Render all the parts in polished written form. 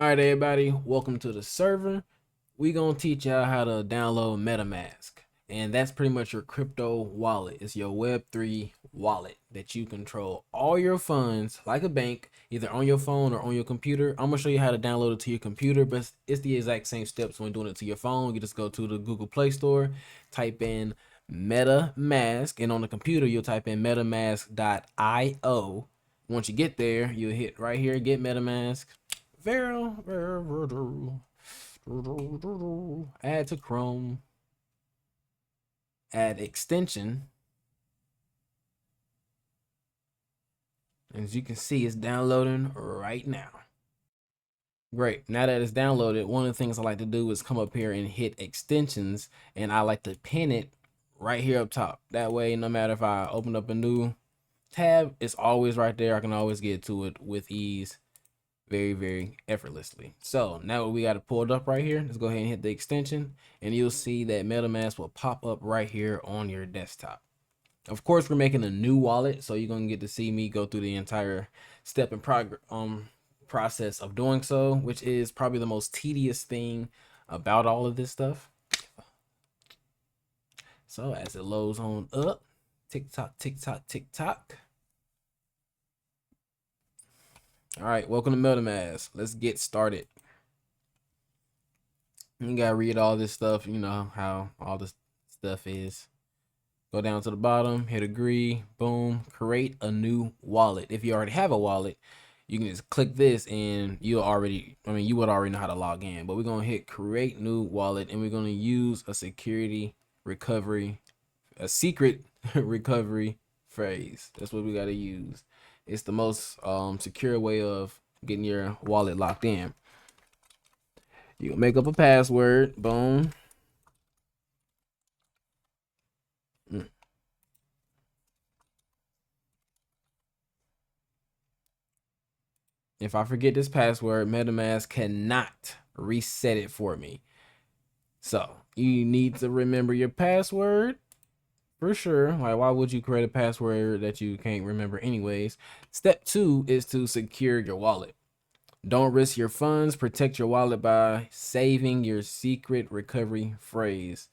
All right, everybody, welcome to the server. We're gonna teach y'all how to download Metamask, and that's pretty much your crypto wallet. It's your Web3 wallet that you control all your funds like a bank, either on your phone or on your computer. I'm gonna show you how to download it to your computer, but it's the exact same steps when doing it to your phone. You just go to the Google Play Store, type in Metamask, and on the computer you'll type in metamask.io. Once you get there, you'll hit right here, get Metamask. Add to Chrome, add extension. As you can see, it's downloading right now. Great. Now that it's downloaded, one of the things I like to do is come up here and hit extensions, and I like to pin it right here up top. That way, no matter if I open up a new tab, it's always right there. I can always get to it with ease, very effortlessly. So now we got it pulled up right here. Let's go ahead and hit the extension, and you'll see that MetaMask will pop up right here on your desktop. Of course, we're making a new wallet, so you're gonna get to see me go through the entire step and process of doing so, which is probably the most tedious thing about all of this stuff. So as it loads on up, tick tock, tick tock, tick tock. All right, welcome to Metamask. Let's get started. You gotta read all this stuff, you know how all this stuff is. Go down to the bottom, hit agree, boom, create a new wallet. If you already have a wallet, you can just click this and you would already know how to log in. But we're gonna hit create new wallet, and we're gonna use a secret recovery phrase. That's what we gotta use. It's the most secure way of getting your wallet locked in. You can make up a password, boom. If I forget this password, MetaMask cannot reset it for me. So you need to remember your password for sure. Like, why would you create a password that you can't remember anyways? Step 2 is to secure your wallet. Don't risk your funds. Protect your wallet by saving your secret recovery phrase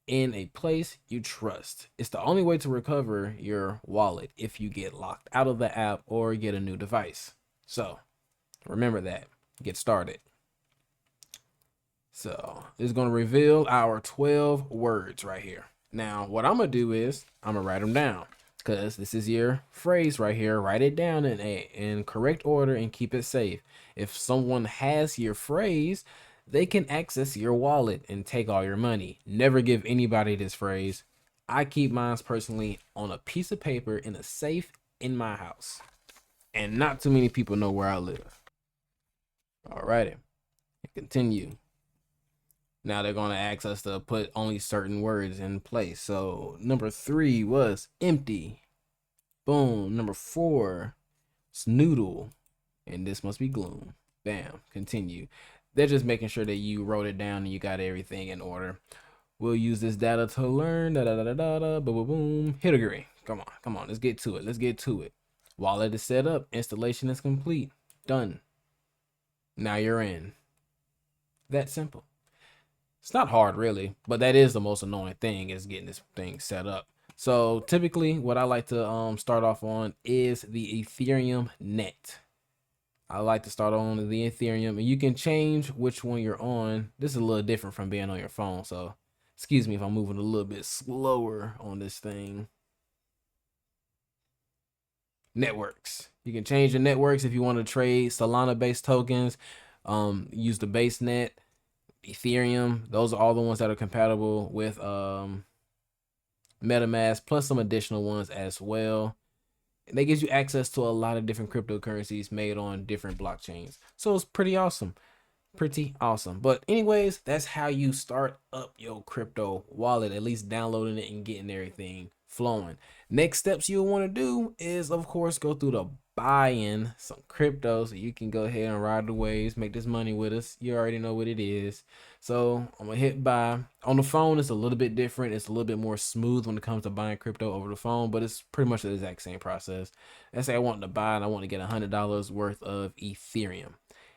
in a place you trust. It's the only way to recover your wallet if you get locked out of the app or get a new device. So remember that. Get started. So it's going to reveal our 12 words right here. Now, what I'm going to do is I'm going to write them down, because this is your phrase right here. Write it down in correct order and keep it safe. If someone has your phrase, they can access your wallet and take all your money. Never give anybody this phrase. I keep mine personally on a piece of paper in a safe in my house, and not too many people know where I live. Alrighty, continue. Now they're going to ask us to put only certain words in place. So number 3 was empty. Boom. Number 4, snoodle. And this must be gloom. Bam. Continue. They're just making sure that you wrote it down and you got everything in order. We'll use this data to learn. Boom, boom. Hit agree. Come on. Let's get to it. Wallet is set up. Installation is complete. Done. Now you're in. That simple. It's not hard really, but that is the most annoying thing, is getting this thing set up. So typically what I like to start off on is the Ethereum net. I like to start on the Ethereum, and you can change which one you're on. This is a little different from being on your phone, so excuse me if I'm moving a little bit slower on this thing. Networks. You can change the networks if you want to trade Solana based tokens. Use the base net, Ethereum. Those are all the ones that are compatible with MetaMask, plus some additional ones as well. They gives you access to a lot of different cryptocurrencies made on different blockchains. So it's pretty awesome. But anyways, that's how you start up your crypto wallet, at least downloading it and getting everything flowing. Next steps you'll want to do is, of course, go through the buying some crypto so you can go ahead and ride the waves, make this money with us. You already know what it is. So I'm gonna hit buy. On the phone, it's a little bit different. It's a little bit more smooth when it comes to buying crypto over the phone, but it's pretty much the exact same process. Let's say I want to buy and I want to get $100 worth of Ethereum.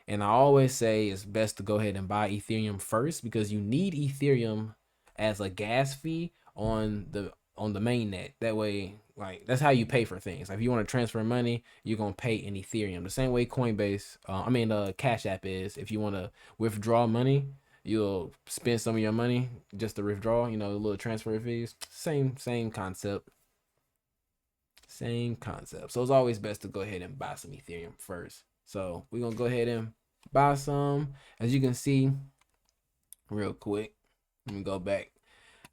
And I always say it's best to go ahead and buy Ethereum first, because you need Ethereum as a gas fee on the main net. That way, like, that's how you pay for things. Like, if you want to transfer money, you're gonna pay in Ethereum. The same way Coinbase, Cash App is. If you want to withdraw money, you'll spend some of your money just to withdraw. You know, the little transfer fees. Same concept. Same concept. So it's always best to go ahead and buy some Ethereum first. So we're gonna go ahead and buy some. As you can see, real quick, let me go back.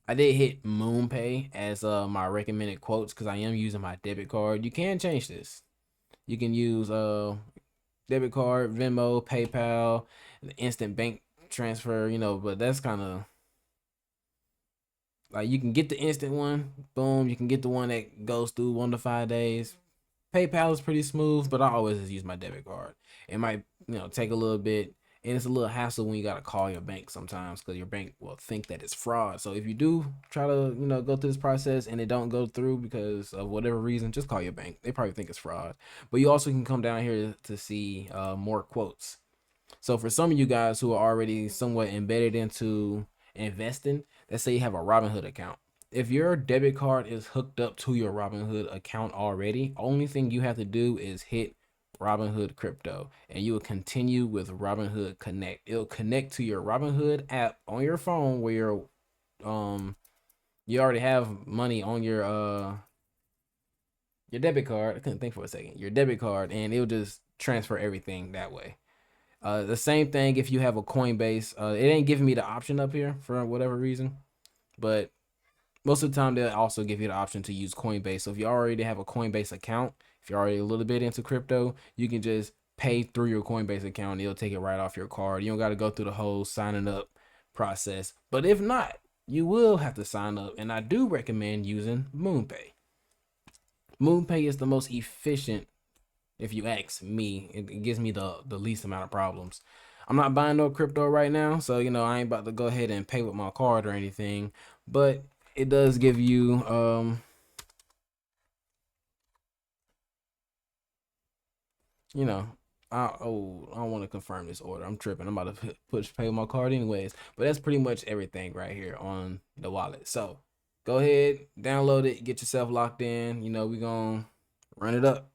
I did hit MoonPay as my recommended quotes because I am using my debit card. You can change this. You can use debit card, Venmo, PayPal, instant bank transfer, you know, but that's kind of like, you can get the instant one, boom. You can get the one that goes through 1 to 5 days. PayPal is pretty smooth, but I always just use my debit card. It might, take a little bit, and it's a little hassle when you gotta call your bank sometimes, because your bank will think that it's fraud. So if you do try to, go through this process and it don't go through because of whatever reason, just call your bank. They probably think it's fraud. But you also can come down here to see more quotes. So for some of you guys who are already somewhat embedded into investing, let's say you have a Robinhood account. If your debit card is hooked up to your Robinhood account already, only thing you have to do is hit Robinhood Crypto, and you will continue with Robinhood Connect. It'll connect to your Robinhood app on your phone, where you already have money on your debit card. I couldn't think for a second. Your debit card, and it'll just transfer everything that way. The same thing if you have a Coinbase. It ain't giving me the option up here for whatever reason, but most of the time they'll also give you the option to use Coinbase. So if you already have a Coinbase account, if you're already a little bit into crypto, you can just pay through your Coinbase account. It'll take it right off your card. You don't got to go through the whole signing up process. But if not, you will have to sign up, and I do recommend using MoonPay. MoonPay is the most efficient. If you ask me, it gives me the least amount of problems. I'm not buying no crypto right now, so I ain't about to go ahead and pay with my card or anything. But it does give you you know I don't want to confirm this order. I'm tripping. I'm about to push pay with my card anyways. But that's pretty much everything right here on the wallet. So go ahead, download it, get yourself locked in. We gonna run it up.